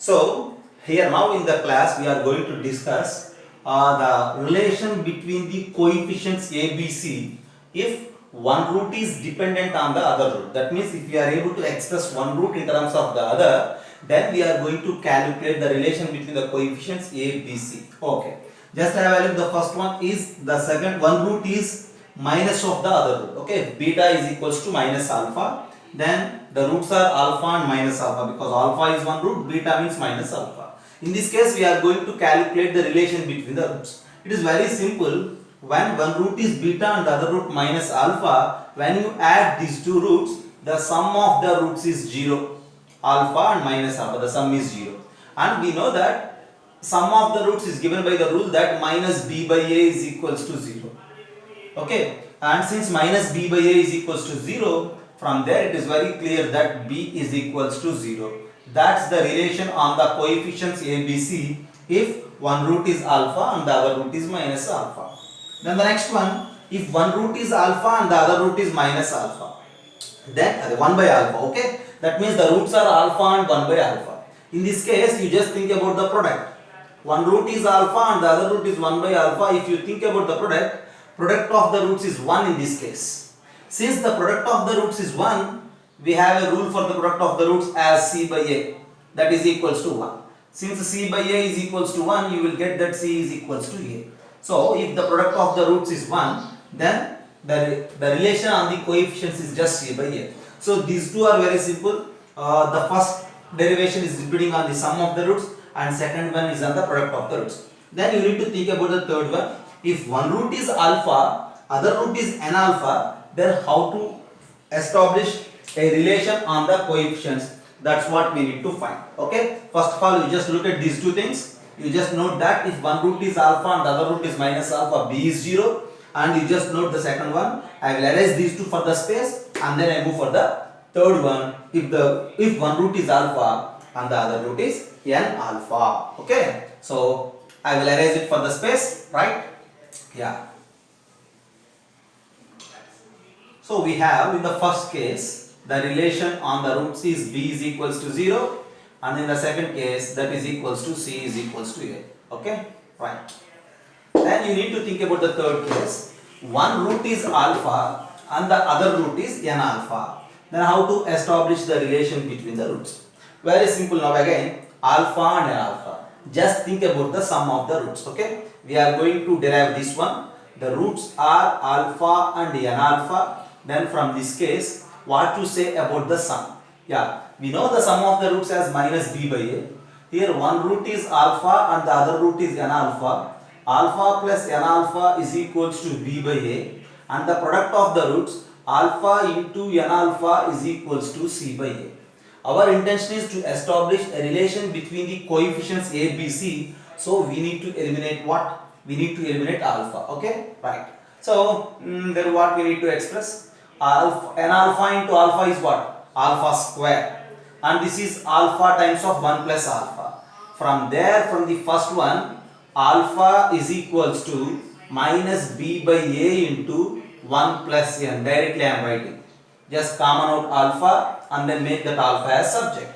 So here now in the class we are going to discuss the relation between the coefficients a, b, c if one root is dependent on the other root. That means if we are able to express one root in terms of the other, then we are going to calculate the relation between the coefficients a, b, c. Okay. Just have a look. The first one is the second one root is minus of the other root. Okay. Beta is equals to minus alpha. Then the roots are alpha and minus alpha, because alpha is one root, beta means minus alpha. In this case we are going to calculate the relation between the roots. It is very simple. When one root is beta and the other root minus alpha, when you add these two roots, the sum of the roots is 0. Alpha and minus alpha, the sum is 0. And we know that sum of the roots is given by the rule that minus b by a is equals to 0. Okay, and since minus b by a is equals to 0, from there it is very clear that b is equals to 0. That's the relation on the coefficients a, b, c if one root is alpha and the other root is minus alpha. Then the next one, if one root is alpha and the other root is minus alpha, then 1 by alpha. Okay, that means the roots are alpha and 1 by alpha. In this case you just think about the product. One root is alpha and the other root is 1 by alpha. If you think about the product of the roots is 1 in this case. Since the product of the roots is 1, we have a rule for the product of the roots as c by a, that is equals to 1. Since c by a is equals to 1, you will get that c is equals to a. So if the product of the roots is 1, then the relation on the coefficients is just c by a. So these two are very simple. The first derivation is depending on the sum of the roots, and second one is on the product of the roots. Then you need to think about the third one. If one root is alpha, other root is n alpha, then how to establish a relation on the coefficients? That's what we need to find. Okay, first of all you just look at these two things. You just note that if one root is alpha and the other root is minus alpha, b is 0, and you just note the second one. I will erase these two for the space, and then I move for the third one. If one root is alpha and the other root is n alpha. Okay, so I will erase it for the space, right? Yeah. So we have in the first case the relation on the roots is b is equals to 0, and in the second case that is equals to c is equals to a. Okay, right. Then you need to think about the third case. One root is alpha and the other root is n alpha. Then how to establish the relation between the roots? Very simple. Now again, alpha and n alpha. Just think about the sum of the roots. Okay, we are going to derive this one. The roots are alpha and n alpha. Then from this case, what to say about the sum? Yeah, we know the sum of the roots as minus b by a. Here one root is alpha and the other root is n alpha. Alpha plus n alpha is equals to b by a, and the product of the roots alpha into n alpha is equals to c by a. Our intention is to establish a relation between the coefficients a, b, c. So we need to eliminate what? We need to eliminate alpha. Okay, right. So then what we need to express? Alpha, n alpha into alpha is what? Alpha square, and this is alpha times of 1 plus alpha. From there, from the first one, alpha is equals to minus b by a into 1 plus n. Directly I am writing. Just common out alpha and then make that alpha as subject.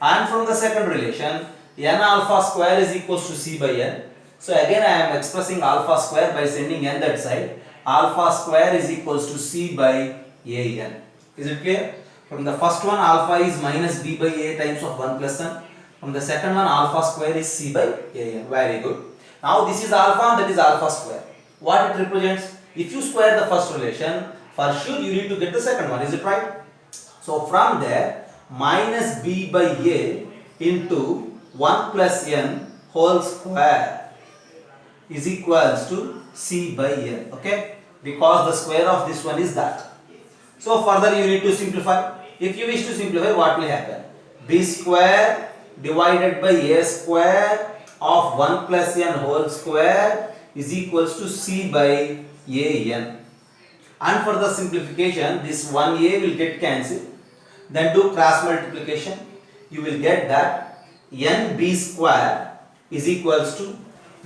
And from the second relation, n alpha square is equals to c by n. So again I am expressing alpha square by sending n that side. Alpha square is equals to c by a n. Is it clear? From the first one, alpha is minus b by a times of 1 plus n. From the second one, alpha square is c by a n. Very good. Now this is alpha and that is alpha square. What it represents? If you square the first relation, for sure you need to get the second one. Is it right? So from there, minus b by a into 1 plus n whole square is equals to c by n. Okay? Because the square of this one is that. So further you need to simplify. If you wish to simplify, what will happen? B square divided by a square of 1 plus n whole square is equals to c by a n. And for the simplification, this 1a will get cancelled. Then do cross multiplication. You will get that nb square is equals to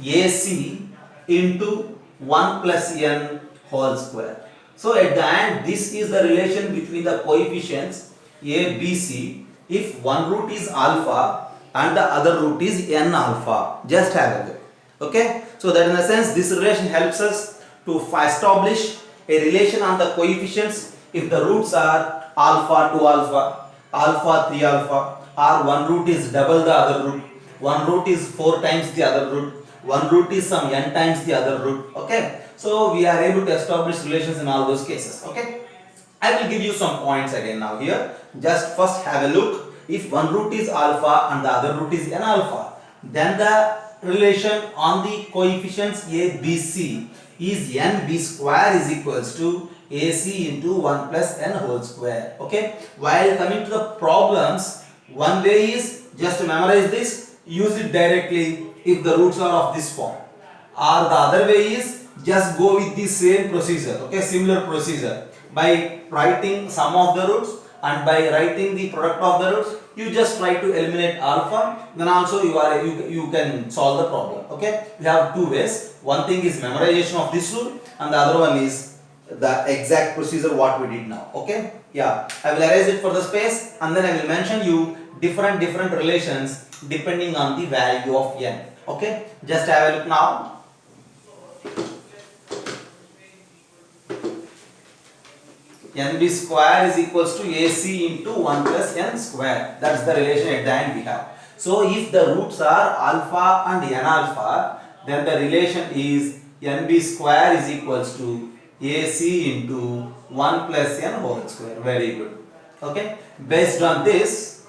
ac into 1 plus n whole square. So at the end, this is the relation between the coefficients a, b, c. If one root is alpha and the other root is n alpha. Just have a look. Okay, so that in a sense this relation helps us to establish a relation on the coefficients if the roots are alpha 2 alpha, alpha 3 alpha, or one root is double the other root, one root is 4 times the other root, one root is some n times the other root. Okay, so we are able to establish relations in all those cases. Okay, I will give you some points again now here. Just first have a look. If one root is alpha and the other root is n alpha, then the relation on the coefficients a, b, c is n b square is equals to ac into 1 plus n whole square. Okay, while coming to the problems, one way is just to memorize this, use it directly if the roots are of this form, or the other way is just go with the same procedure. Okay, similar procedure by writing sum of the roots and by writing the product of the roots, you just try to eliminate alpha, then also you can solve the problem. Okay, we have two ways. One thing is memorization of this rule and the other one is the exact procedure what we did now. Okay, yeah, I will erase it for the space and then I will mention you different relations depending on the value of n. Okay, just have a look now. nb square is equals to ac into 1 plus n square. That's the relation at the end we have. So if the roots are alpha and n alpha, then the relation is nb square is equals to ac into 1 plus n whole square. Very good. Okay, based on this,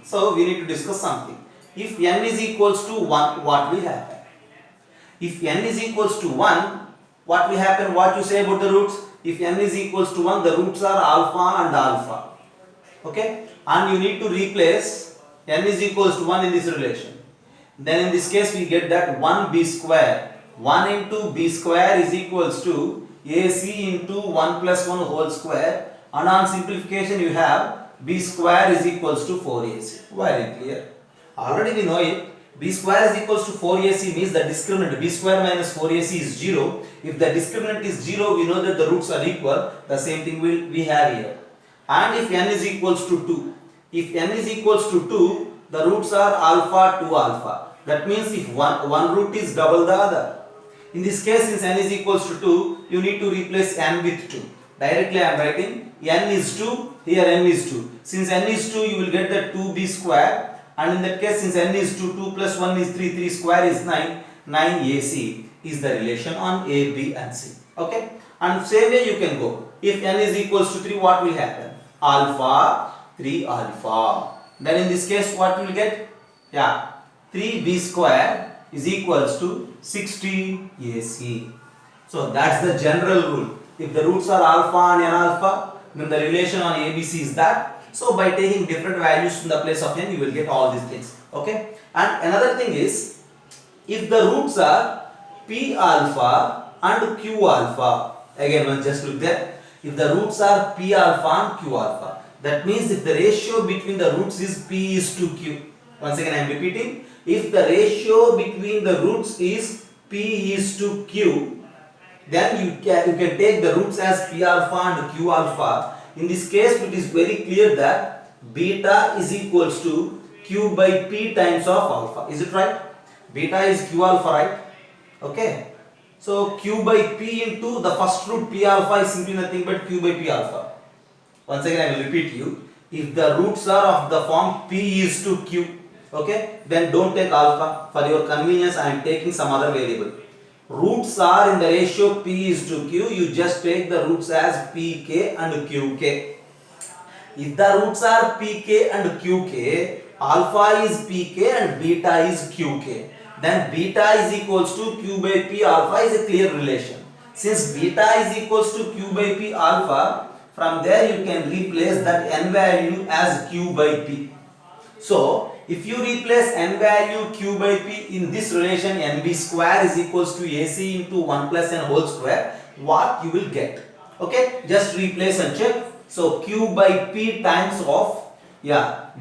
so we need to discuss something. If n is equals to 1, what will happen? If n is equals to 1, what will happen? What you say about the roots? If n is equals to 1, the roots are alpha and alpha. Okay, and you need to replace n is equals to 1 in this relation. Then in this case we get that 1b square. 1 into b square is equals to ac into 1 plus 1 whole square, and on simplification you have b square is equals to 4ac. Very clear. Already we know it. B square is equals to 4ac means the discriminant b square minus 4ac is 0. If the discriminant is 0, we know that the roots are equal. The same thing we have here. And if n is equals to 2, if n is equals to 2, the roots are alpha 2 alpha. That means if one root is double the other. In this case, since n is equals to 2, you need to replace n with 2. Directly I am writing n is 2, here n is 2. Since n is 2, you will get the 2b square. And in that case, since n is 2, 2 plus 1 is 3, 3 square is 9, 9ac is the relation on a, b and c. Okay, and same way you can go. If n is equals to 3, what will happen? Alpha 3 alpha. Then in this case, what will get? Yeah, 3b square is equals to 16ac. So that's the general rule. If the roots are alpha and n alpha, then the relation on ABC is that. So by taking different values in the place of n, you will get all these things. Okay. And another thing is, if the roots are p alpha and q alpha, again one just look there. If the roots are p alpha and q alpha, that means if the ratio between the roots is p is to q. Once again I am repeating. If the ratio between the roots is p is to q, then you can take the roots as p alpha and q alpha. In this case, it is very clear that beta is equals to q by p times of alpha. Is it right? Beta is q alpha, right? Okay. So q by p into the first root p alpha is simply nothing but q by p alpha. Once again I will repeat you. If the roots are of the form p is to q, okay, then don't take alpha. For your convenience, I am taking some other variable. Roots are in the ratio p is to q, you just take the roots as pk and qk. If the roots are pk and qk, alpha is pk and beta is qk, then beta is equals to q by p alpha is a clear relation. Since beta is equals to q by p alpha, from there you can replace that n value as q by p. So if you replace n value q by p in this relation, nb square is equals to ac into 1 plus n whole square, what you will get? Okay, just replace and check. So q by p times of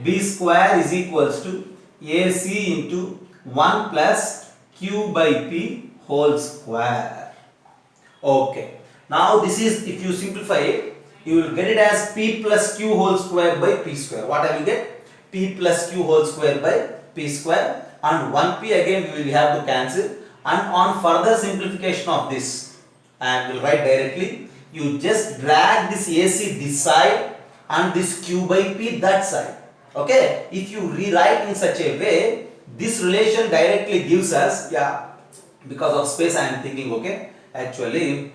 b square is equals to ac into 1 plus q by p whole square. Okay, now this is, if you simplify it, you will get it as p plus q whole square by p square. What I will get? P plus q whole square by p square, and 1p again we will have to cancel, and on further simplification of this, I will write directly, you just drag this AC this side and this q by p that side. Okay, if you rewrite in such a way, this relation directly gives us, yeah, because of space I am thinking, okay, actually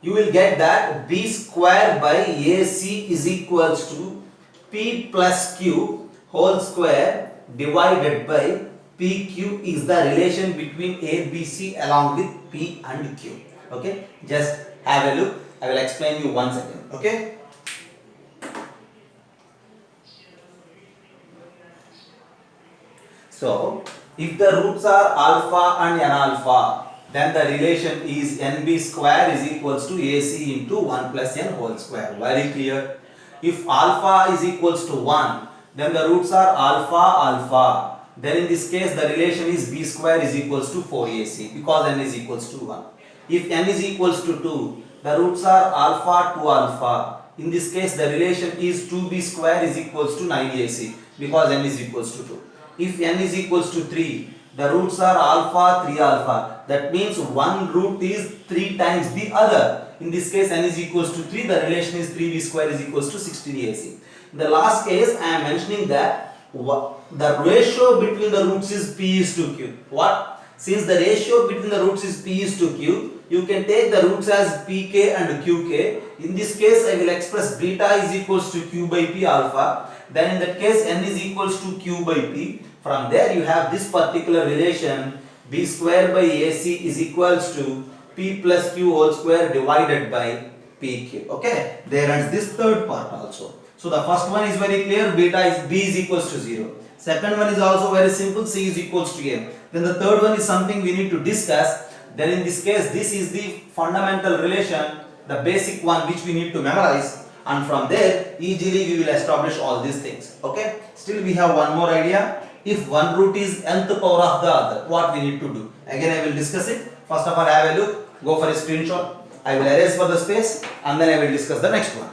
you will get that b square by AC is equals to p plus q whole square divided by PQ is the relation between ABC along with P and Q. Okay, just have a look. I will explain you once again. Okay. So, if the roots are alpha and n alpha, then the relation is nb square is equals to AC into 1 plus n whole square. Very clear. If alpha is equals to 1, then the roots are alpha alpha. Then in this case the relation is b square is equals to 4AC because n is equals to 1. If n is equals to 2, the roots are alpha to alpha. In this case the relation is 2b square is equals to 9AC because n is equals to 2. If n is equals to 3, the roots are alpha 3 alpha. That means one root is 3 times the other. In this case n is equals to 3, the relation is 3b square is equals to 16AC. In the last case I am mentioning that the ratio between the roots is p is to q. What? Since the ratio between the roots is p is to q, you can take the roots as pk and qk. In this case I will express beta is equals to q by p alpha. Then in that case n is equals to q by p. From there you have this particular relation, b square by AC is equals to p plus q whole square divided by pq. Okay, there ends this third part also. So the first one is very clear, beta is b is equals to 0. Second one is also very simple, c is equals to n. Then the third one is something we need to discuss. Then in this case, this is the fundamental relation, the basic one which we need to memorize, and from there easily we will establish all these things. Okay, still we have one more idea. If one root is nth power of the other, what we need to do? Again I will discuss it. First of all have a look, go for a screenshot. I will erase for the space and then I will discuss the next one.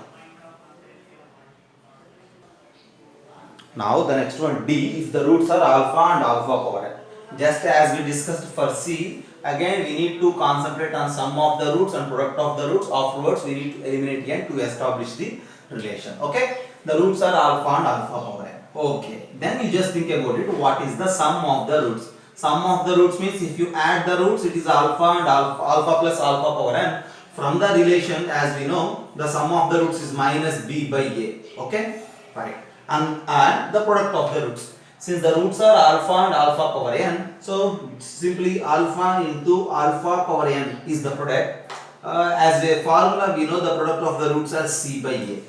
Now the next one, D, if the roots are alpha and alpha power n. Just as we discussed for C, again we need to concentrate on sum of the roots and product of the roots. Afterwards we need to eliminate n to establish the relation. Okay, the roots are alpha and alpha power n. Okay, then you just think about it, what is the sum of the roots? Sum of the roots means if you add the roots, it is alpha and alpha plus alpha power n. From the relation, as we know, the sum of the roots is minus b by a. Okay, right. And add the product of the roots. Since the roots are alpha and alpha power n, so simply alpha into alpha power n is the product. As a formula, we know the product of the roots as c by a.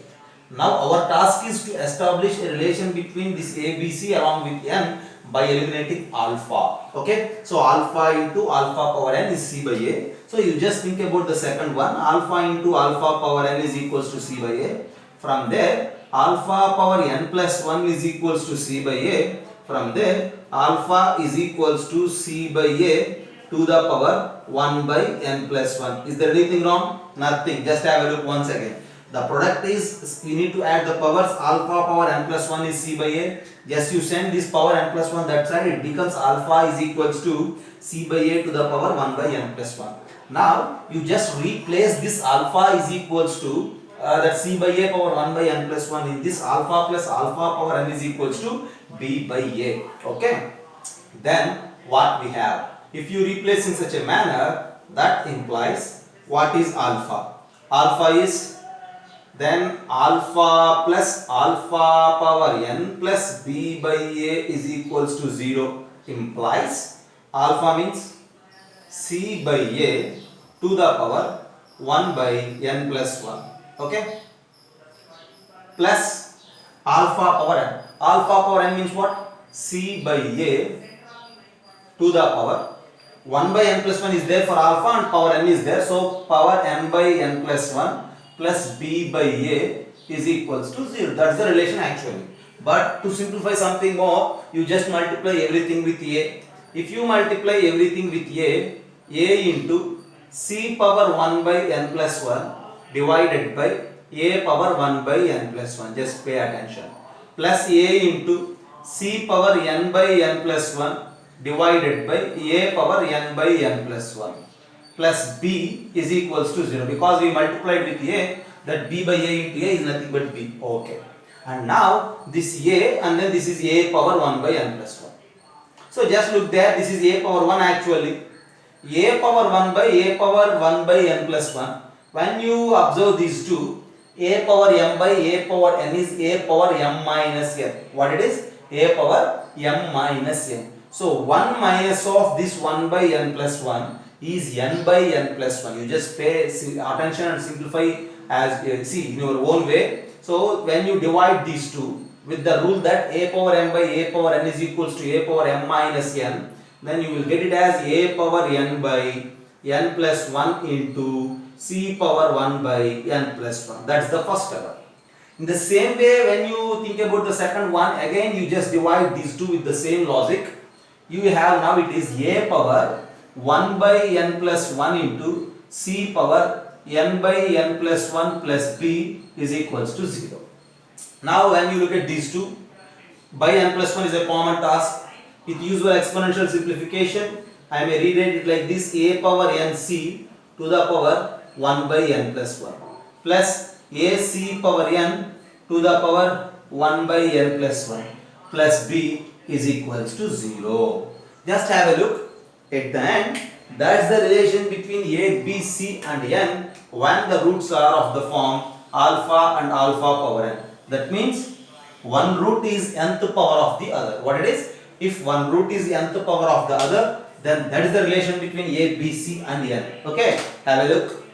Now our task is to establish a relation between this ABC along with n by eliminating alpha. Okay, so alpha into alpha power n is c by a. So you just think about the second one, alpha into alpha power n is equals to c by a. From there, alpha power n plus 1 is equals to c by a. From there, alpha is equals to c by a to the power 1 by n plus 1. Is there anything wrong? Nothing. Just have a look once again. The product is, we need to add the powers, alpha power n plus 1 is c by a. Just you send this power n plus 1 that side, it becomes alpha is equals to c by a to the power 1 by n plus 1. Now, you just replace this alpha is equals to that c by a power 1 by n plus 1 in this alpha plus alpha power n is equals to b by a. Okay. Then, what we have? If you replace in such a manner, that implies what is alpha? Alpha is then alpha plus alpha power n plus b by a is equals to 0 implies alpha means c by a to the power 1 by n plus 1. Okay, plus alpha power n. Alpha power n means what? C by a to the power 1 by n plus 1 is there for alpha and power n is there. So power n by n plus 1 plus b by a is equals to 0. That's the relation actually. But to simplify something more, you just multiply everything with a. If you multiply everything with a into c power 1 by n plus 1 divided by a power 1 by n plus 1. Just pay attention. plus a into c power n by n plus 1 divided by a power n by n plus 1 plus b is equals to 0, because we multiplied with a, that b by a into a is nothing but b. Okay. And now this a and then this is a power 1 by n plus 1. So just look there, this is a power 1 actually. A power 1 by a power 1 by n plus 1. When you observe these two, a power m by a power n is a power m minus n. What it is? A power m minus n. So 1 minus of this 1 by n plus 1 is n by n plus 1. You just pay attention and simplify as see in your own way. So when you divide these two with the rule that a power m by a power n is equals to a power m minus n, then you will get it as a power n by n plus 1 into c power 1 by n plus 1. That's the first term. In the same way, when you think about the second one, again you just divide these two with the same logic. You have now it is a power 1 by n plus 1 into c power n by n plus 1 plus b is equals to 0. Now when you look at these two, by n plus 1 is a common task. With usual exponential simplification, I may rewrite it like this: a power nc to the power 1 by n plus 1 plus ac power n to the power 1 by n plus 1 plus b is equals to 0. Just have a look at the end. That's the relation between a, b, c and n when the roots are of the form alpha and alpha power n. That means one root is nth power of the other. What it is? If one root is nth power of the other, then that is the relation between a, b, c and n. Okay, have a look.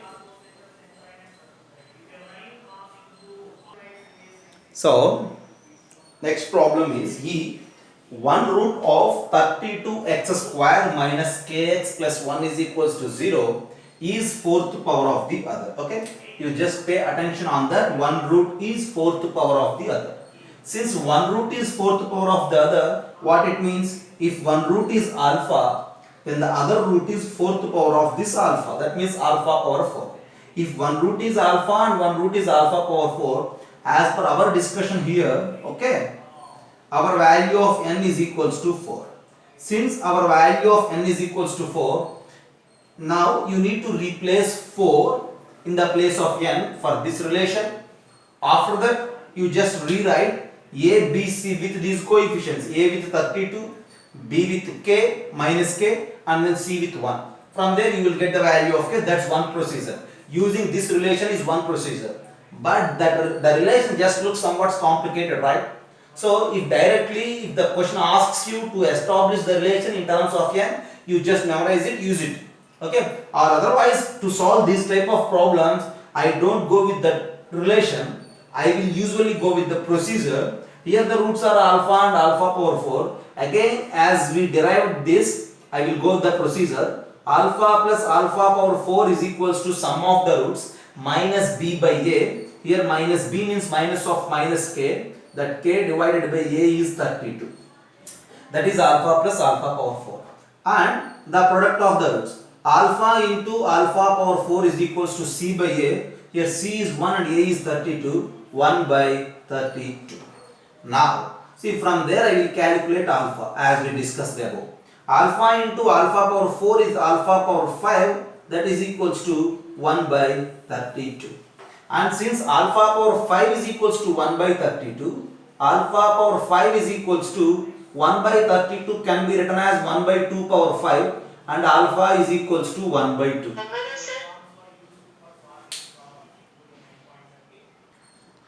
So next problem is E. 1 root of 32x square minus kx plus 1 is equals to 0 is fourth power of the other. Okay, you just pay attention on that. 1 root is fourth power of the other. Since 1 root is fourth power of the other, what it means? If 1 root is alpha, then the other root is fourth power of this alpha. That means alpha power 4. If 1 root is alpha and 1 root is alpha power 4, as per our discussion here, okay, our value of n is equals to 4. Since our value of n is equals to 4, now you need to replace 4 in the place of n for this relation. After that, you just rewrite a, b, c with these coefficients: a with 32, b with k minus k, and then c with 1. From there you will get the value of k. That's one procedure. Using this relation is one procedure. But the relation just looks somewhat complicated, right? So if the question asks you to establish the relation in terms of n, you just memorize it, use it. Okay? Or otherwise, to solve this type of problems, I don't go with the relation. I will usually go with the procedure. Here the roots are alpha and alpha power 4. Again, as we derived this, I will go with the procedure. Alpha plus alpha power 4 is equals to sum of the roots minus b by a. Here minus b means minus of minus k. That k divided by a is 32. That is alpha plus alpha power 4. And the product of the roots. Alpha into alpha power 4 is equals to c by a. Here c is 1 and a is 32. 1 by 32. Now, see, from there I will calculate alpha as we discussed above. Alpha into alpha power 4 is alpha power 5. That is equals to 1 by 32. And since alpha power 5 is equals to 1 by 32, alpha power 5 is equals to 1 by 32 can be written as 1 by 2 power 5, and alpha is equals to 1 by 2.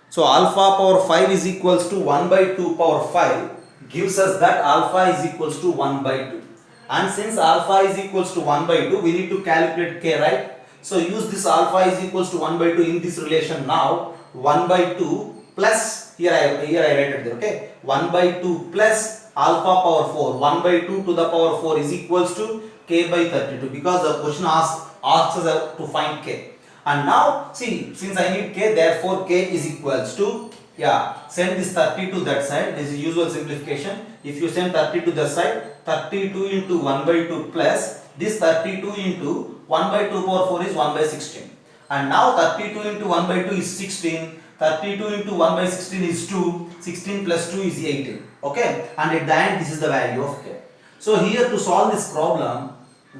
So alpha power 5 is equals to 1 by 2 power 5 gives us that alpha is equals to 1 by 2. And since alpha is equals to 1 by 2, we need to calculate k, right? So use this alpha is equals to 1 by 2 in this relation now. 1 by 2 plus, here I write it there, okay? 1 by 2 plus alpha power 4. 1 by 2 to the power 4 is equals to k by 32, because the question asks us to find k. And now, see, since I need k, therefore k is equals to, send this 30 to that side. This is usual simplification. If you send 30 to the side, 32 into 1 by 2 plus this 32 into 1 by 2 power 4 is 1 by 16. And now 32 into 1 by 2 is 16. 32 into 1 by 16 is 2. 16 plus 2 is 18. Okay, and at the end this is the value of k. So here to solve this problem,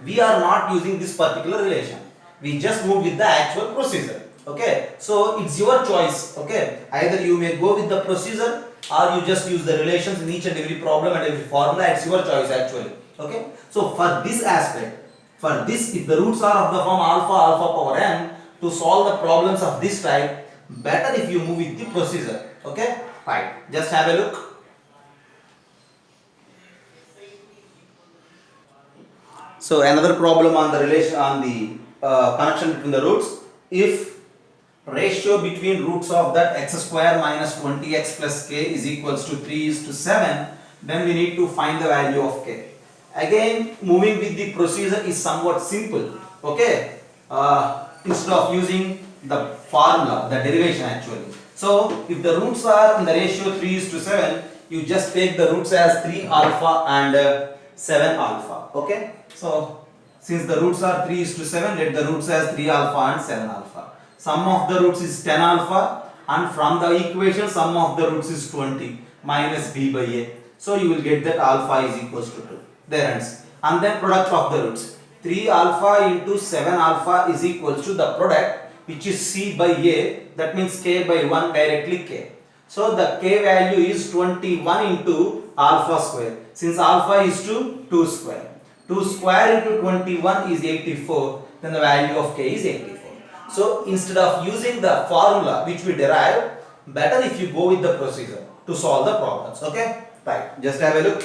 we are not using this particular relation. We just move with the actual procedure. Okay, so it's your choice. Okay, either you may go with the procedure or you just use the relations in each and every problem and every formula. It's your choice actually. Okay, so for this aspect, for this, if the roots are of the form alpha power n, to solve the problems of this type, better if you move with the procedure. Okay, right, just have a look. So another problem on the relation, on the connection between the roots. If ratio between roots of that x square minus 20x plus k is equals to 3:7, then we need to find the value of k. Again, moving with the procedure is somewhat simple. Okay, instead of using the formula, the derivation actually. So if the roots are in the ratio 3:7, you just take the roots as 3 alpha and 7 alpha. Okay, so since the roots are 3:7, let the roots as 3 alpha and 7 alpha. Sum of the roots is 10 alpha, and from the equation sum of the roots is 20 minus b by a. So you will get that alpha is equals to 2. There ends. And then product of the roots. 3 alpha into 7 alpha is equals to the product, which is c by a. That means k by 1, directly k. So the k value is 21 into alpha square. Since alpha is 2 square. 2 square into 21 is 84. Then the value of k is 84. So instead of using the formula which we derived, better if you go with the procedure to solve the problems. Okay, right, just have a look.